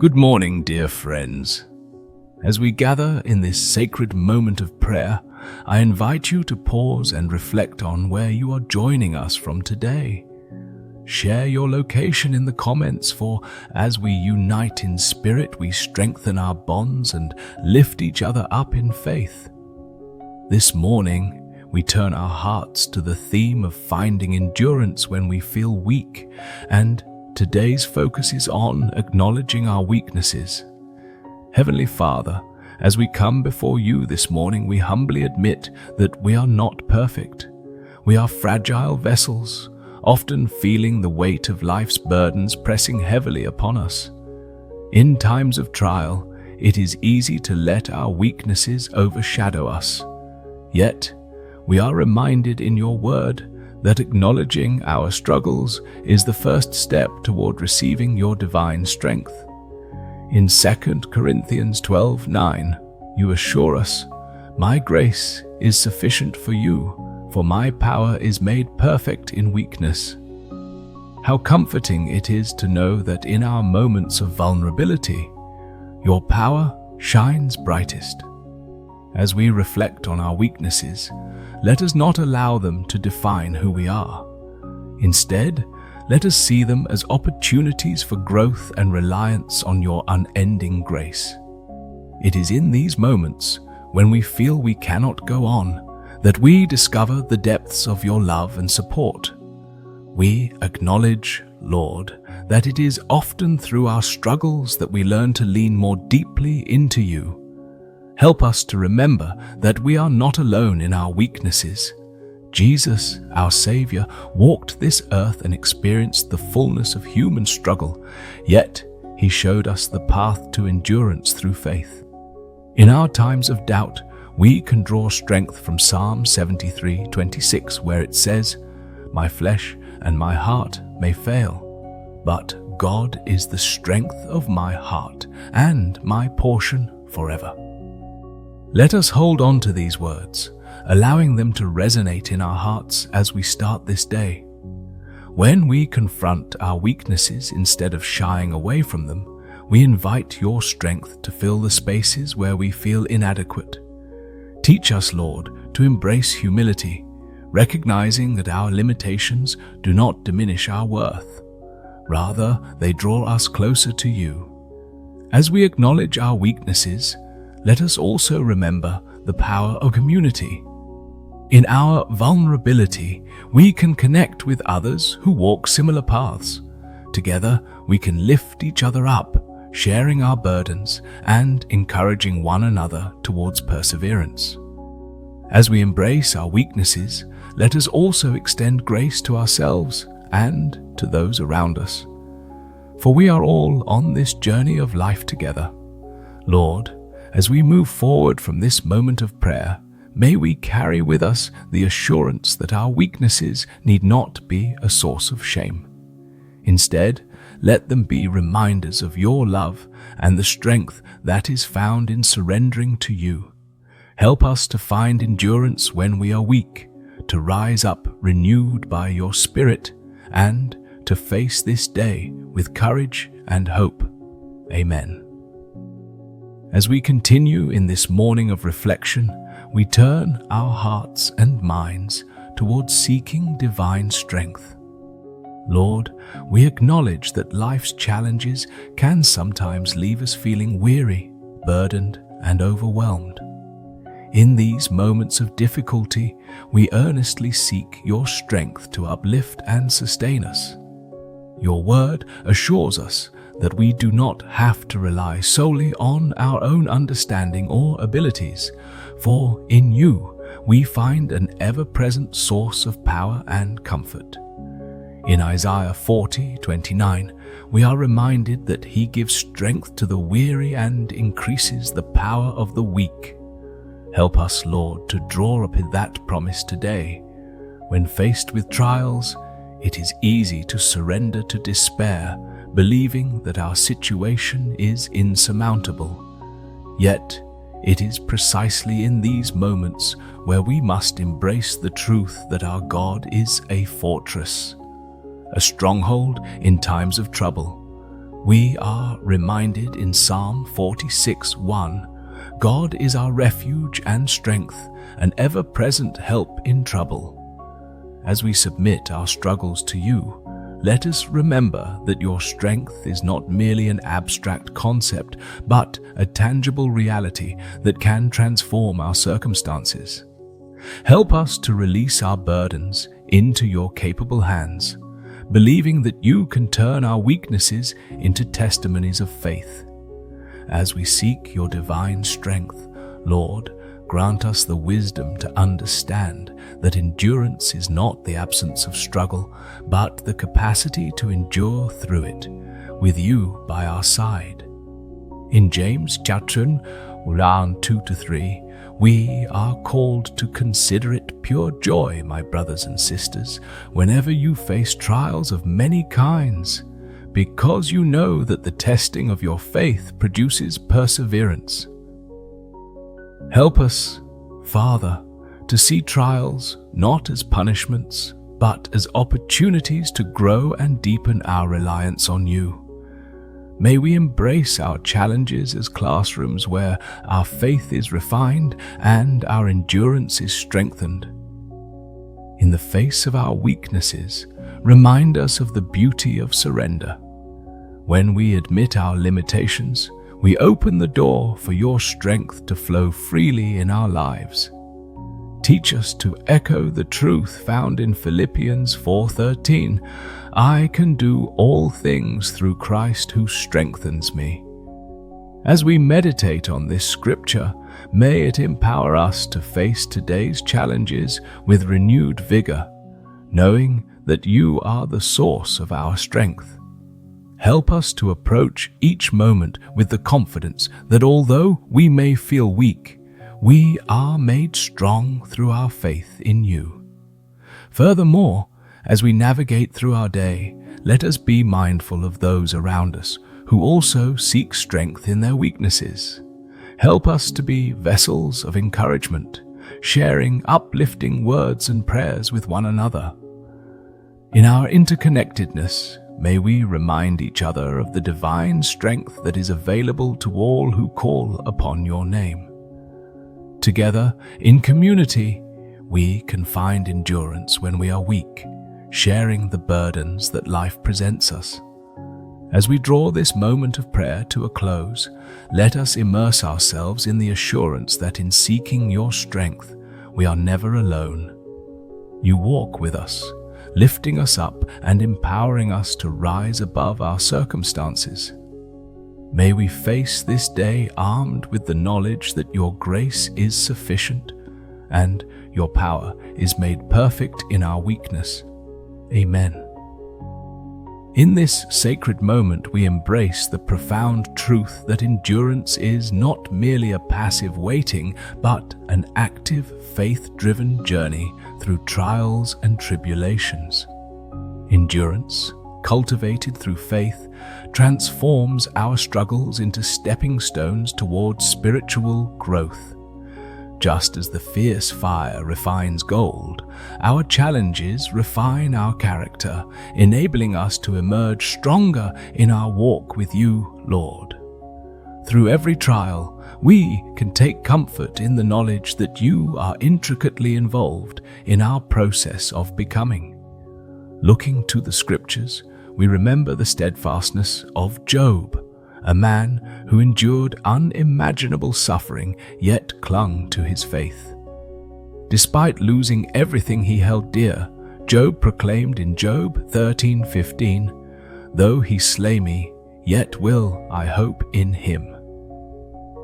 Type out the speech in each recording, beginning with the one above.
Good morning, dear friends. As we gather in this sacred moment of prayer, I invite you to pause and reflect on where you are joining us from today. Share your location in the comments, for as we unite in spirit, we strengthen our bonds and lift each other up in faith. This morning, we turn our hearts to the theme of finding endurance when we feel weak, and today's focus is on acknowledging our weaknesses. Heavenly Father, as we come before you this morning, we humbly admit that we are not perfect. We are fragile vessels, often feeling the weight of life's burdens pressing heavily upon us. In times of trial, it is easy to let our weaknesses overshadow us. Yet, we are reminded in your word that acknowledging our struggles is the first step toward receiving your divine strength. In 2 Corinthians 12:9, you assure us, "My grace is sufficient for you, for my power is made perfect in weakness." How comforting it is to know that in our moments of vulnerability, your power shines brightest. As we reflect on our weaknesses, let us not allow them to define who we are. Instead, let us see them as opportunities for growth and reliance on your unending grace. It is in these moments, when we feel we cannot go on, that we discover the depths of your love and support. We acknowledge, Lord, that it is often through our struggles that we learn to lean more deeply into you. Help us to remember that we are not alone in our weaknesses. Jesus, our Savior, walked this earth and experienced the fullness of human struggle, yet he showed us the path to endurance through faith. In our times of doubt, we can draw strength from Psalm 73:26, where it says, "My flesh and my heart may fail, but God is the strength of my heart and my portion forever." Let us hold on to these words, allowing them to resonate in our hearts as we start this day. When we confront our weaknesses instead of shying away from them, we invite your strength to fill the spaces where we feel inadequate. Teach us, Lord, to embrace humility, recognizing that our limitations do not diminish our worth. Rather, they draw us closer to you. As we acknowledge our weaknesses, let us also remember the power of community. In our vulnerability, we can connect with others who walk similar paths. Together, we can lift each other up, sharing our burdens and encouraging one another towards perseverance. As we embrace our weaknesses, let us also extend grace to ourselves and to those around us. For we are all on this journey of life together. Lord, as we move forward from this moment of prayer, may we carry with us the assurance that our weaknesses need not be a source of shame. Instead, let them be reminders of your love and the strength that is found in surrendering to you. Help us to find endurance when we are weak, to rise up renewed by your Spirit, and to face this day with courage and hope. Amen. As we continue in this morning of reflection, we turn our hearts and minds towards seeking divine strength. Lord, we acknowledge that life's challenges can sometimes leave us feeling weary, burdened, and overwhelmed. In these moments of difficulty, we earnestly seek your strength to uplift and sustain us. Your word assures us that we do not have to rely solely on our own understanding or abilities, for in you we find an ever-present source of power and comfort. In Isaiah 40:29, we are reminded that he gives strength to the weary and increases the power of the weak. Help us, Lord, to draw up that promise today. When faced with trials, it is easy to surrender to despair, believing that our situation is insurmountable. Yet, it is precisely in these moments where we must embrace the truth that our God is a fortress, a stronghold in times of trouble. We are reminded in Psalm 46:1, God is our refuge and strength, an ever-present help in trouble. As we submit our struggles to you, let us remember that your strength is not merely an abstract concept, but a tangible reality that can transform our circumstances. Help us to release our burdens into your capable hands, believing that you can turn our weaknesses into testimonies of faith. As we seek your divine strength, Lord, grant us the wisdom to understand that endurance is not the absence of struggle, but the capacity to endure through it, with you by our side. In James chapter 2-3, we are called to consider it pure joy, my brothers and sisters, whenever you face trials of many kinds, because you know that the testing of your faith produces perseverance. Help us, Father, to see trials not as punishments, but as opportunities to grow and deepen our reliance on you. May we embrace our challenges as classrooms where our faith is refined and our endurance is strengthened. In the face of our weaknesses, remind us of the beauty of surrender. When we admit our limitations, we open the door for your strength to flow freely in our lives. Teach us to echo the truth found in Philippians 4:13, I can do all things through Christ who strengthens me. As we meditate on this scripture, may it empower us to face today's challenges with renewed vigor, knowing that you are the source of our strength. Help us to approach each moment with the confidence that although we may feel weak, we are made strong through our faith in you. Furthermore, as we navigate through our day, let us be mindful of those around us who also seek strength in their weaknesses. Help us to be vessels of encouragement, sharing uplifting words and prayers with one another. In our interconnectedness, may we remind each other of the divine strength that is available to all who call upon your name. Together, in community, we can find endurance when we are weak, sharing the burdens that life presents us. As we draw this moment of prayer to a close, let us immerse ourselves in the assurance that in seeking your strength, we are never alone. You walk with us, lifting us up and empowering us to rise above our circumstances. May we face this day armed with the knowledge that your grace is sufficient and your power is made perfect in our weakness. Amen. In this sacred moment, we embrace the profound truth that endurance is not merely a passive waiting, but an active, faith-driven journey through trials and tribulations. Endurance, cultivated through faith, transforms our struggles into stepping stones towards spiritual growth. Just as the fierce fire refines gold, our challenges refine our character, enabling us to emerge stronger in our walk with you, Lord. Through every trial, we can take comfort in the knowledge that you are intricately involved in our process of becoming. Looking to the scriptures, we remember the steadfastness of Job, a man who endured unimaginable suffering yet clung to his faith. Despite losing everything he held dear, Job proclaimed in Job 13:15, "Though he slay me, yet will I hope in him."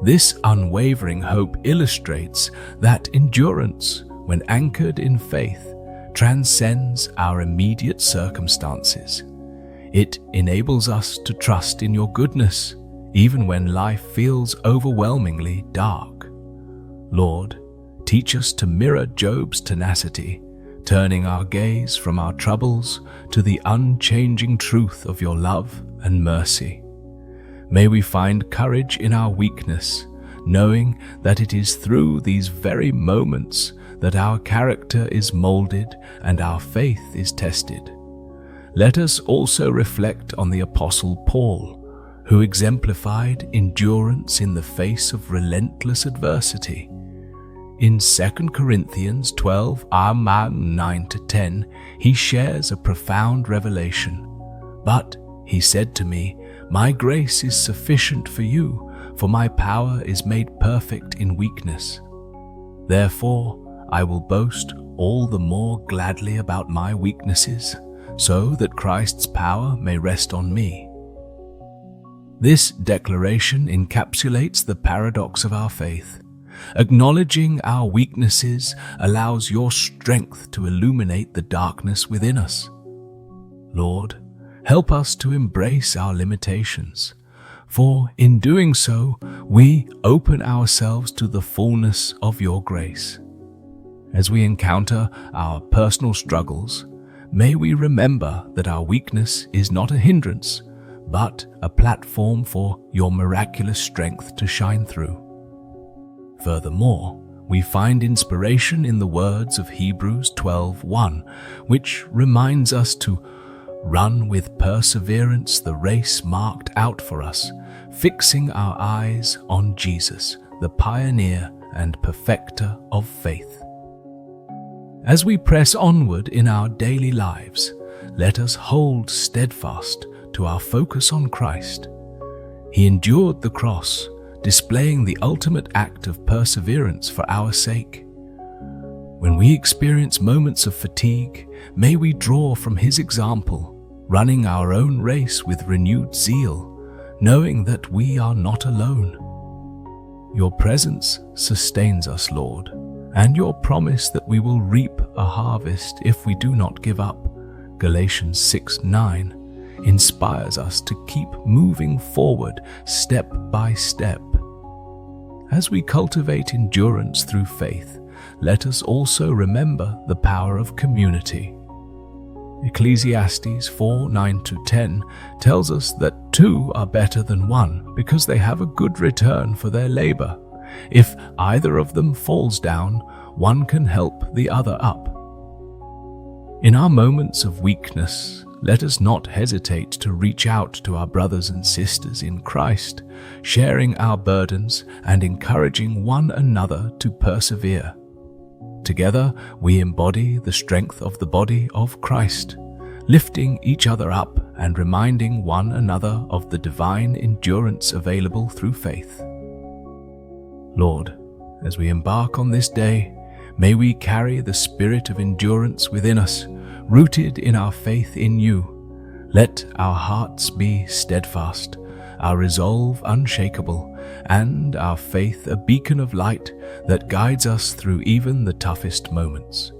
This unwavering hope illustrates that endurance, when anchored in faith, transcends our immediate circumstances. It enables us to trust in your goodness, even when life feels overwhelmingly dark. Lord, teach us to mirror Job's tenacity, turning our gaze from our troubles to the unchanging truth of your love and mercy. May we find courage in our weakness, knowing that it is through these very moments that our character is molded and our faith is tested. Let us also reflect on the Apostle Paul, who exemplified endurance in the face of relentless adversity. In 2 Corinthians 12, 9-10, he shares a profound revelation. "But he said to me, 'My grace is sufficient for you, for my power is made perfect in weakness. Therefore, I will boast all the more gladly about my weaknesses, so that Christ's power may rest on me.'" This declaration encapsulates the paradox of our faith. Acknowledging our weaknesses allows your strength to illuminate the darkness within us. Lord, help us to embrace our limitations, for in doing so, we open ourselves to the fullness of your grace. As we encounter our personal struggles, may we remember that our weakness is not a hindrance, but a platform for your miraculous strength to shine through. Furthermore, we find inspiration in the words of Hebrews 12:1, which reminds us to run with perseverance the race marked out for us, fixing our eyes on Jesus, the pioneer and perfecter of faith. As we press onward in our daily lives, let us hold steadfast to our focus on Christ. He endured the cross, displaying the ultimate act of perseverance for our sake. When we experience moments of fatigue, may we draw from his example, running our own race with renewed zeal, knowing that we are not alone. Your presence sustains us, Lord, and your promise that we will reap a harvest if we do not give up, Galatians 6:9, inspires us to keep moving forward step by step. As we cultivate endurance through faith, let us also remember the power of community. Ecclesiastes 4:9-10 tells us that two are better than one because they have a good return for their labor. If either of them falls down, one can help the other up. In our moments of weakness, let us not hesitate to reach out to our brothers and sisters in Christ, sharing our burdens and encouraging one another to persevere. Together, we embody the strength of the body of Christ, lifting each other up and reminding one another of the divine endurance available through faith. Lord, as we embark on this day, may we carry the spirit of endurance within us, rooted in our faith in you. Let our hearts be steadfast, our resolve unshakable, and our faith a beacon of light that guides us through even the toughest moments.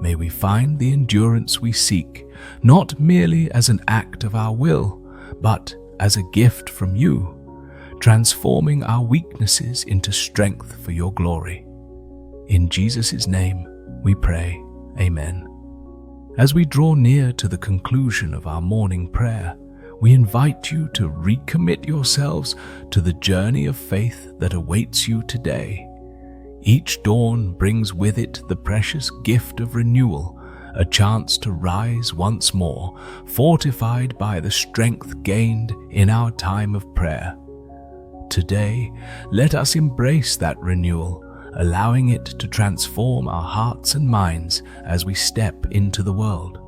May we find the endurance we seek, not merely as an act of our will, but as a gift from you, transforming our weaknesses into strength for your glory. In Jesus' name we pray, Amen. As we draw near to the conclusion of our morning prayer, we invite you to recommit yourselves to the journey of faith that awaits you today. Each dawn brings with it the precious gift of renewal, a chance to rise once more, fortified by the strength gained in our time of prayer. Today, let us embrace that renewal, allowing it to transform our hearts and minds as we step into the world.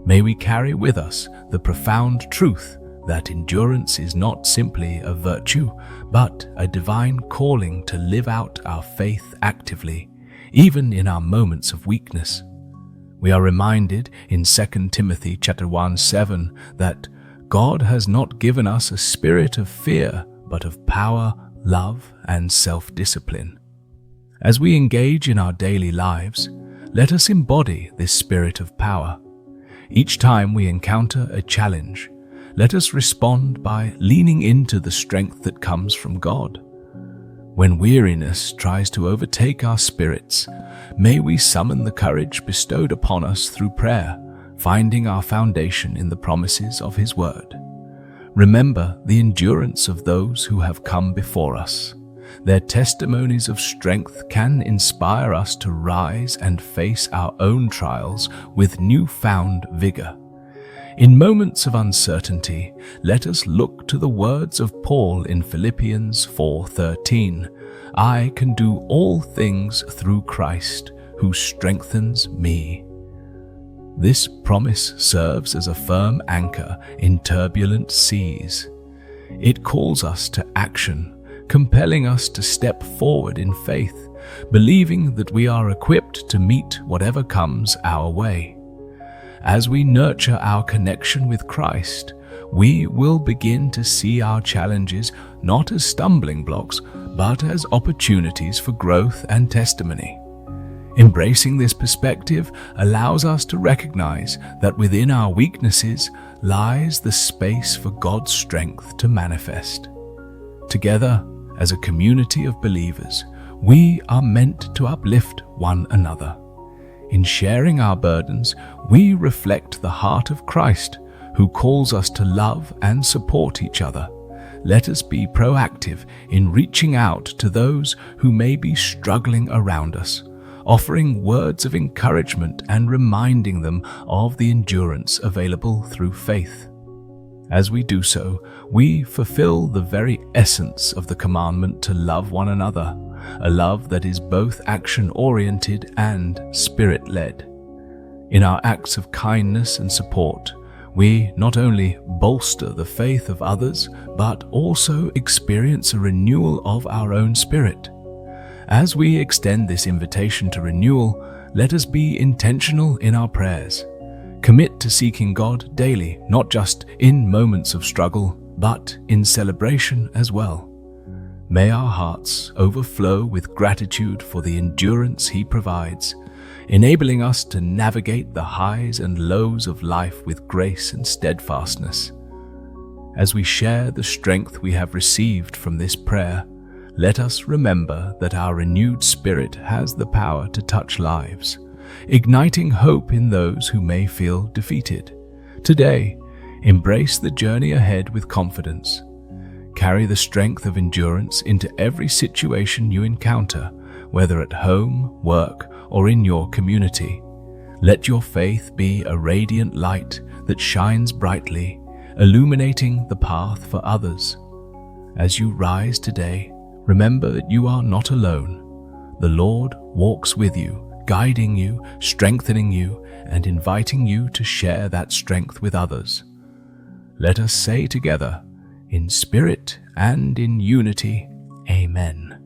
May we carry with us the profound truth that endurance is not simply a virtue, but a divine calling to live out our faith actively, even in our moments of weakness. We are reminded in 2 Timothy 1:7 that God has not given us a spirit of fear, but of power, love, and self-discipline. As we engage in our daily lives, let us embody this spirit of power. Each time we encounter a challenge, let us respond by leaning into the strength that comes from God. When weariness tries to overtake our spirits, may we summon the courage bestowed upon us through prayer, finding our foundation in the promises of His Word. Remember the endurance of those who have come before us. Their testimonies of strength can inspire us to rise and face our own trials with newfound vigor. In moments of uncertainty, let us look to the words of Paul in Philippians 4:13. I can do all things through Christ, who strengthens me. This promise serves as a firm anchor in turbulent seas. It calls us to action, compelling us to step forward in faith, believing that we are equipped to meet whatever comes our way. As we nurture our connection with Christ, we will begin to see our challenges not as stumbling blocks, but as opportunities for growth and testimony. Embracing this perspective allows us to recognize that within our weaknesses lies the space for God's strength to manifest. Together, as a community of believers, we are meant to uplift one another. In sharing our burdens, we reflect the heart of Christ, who calls us to love and support each other. Let us be proactive in reaching out to those who may be struggling around us, offering words of encouragement and reminding them of the endurance available through faith. As we do so, we fulfill the very essence of the commandment to love one another, a love that is both action-oriented and spirit-led. In our acts of kindness and support, we not only bolster the faith of others, but also experience a renewal of our own spirit. As we extend this invitation to renewal, let us be intentional in our prayers. Commit to seeking God daily, not just in moments of struggle, but in celebration as well. May our hearts overflow with gratitude for the endurance He provides, enabling us to navigate the highs and lows of life with grace and steadfastness. As we share the strength we have received from this prayer, let us remember that our renewed spirit has the power to touch lives, igniting hope in those who may feel defeated. Today, embrace the journey ahead with confidence. Carry the strength of endurance into every situation you encounter, whether at home, work, or in your community. Let your faith be a radiant light that shines brightly, illuminating the path for others. As you rise today, remember that you are not alone. The Lord walks with you, guiding you, strengthening you, and inviting you to share that strength with others. Let us say together, in spirit and in unity, Amen.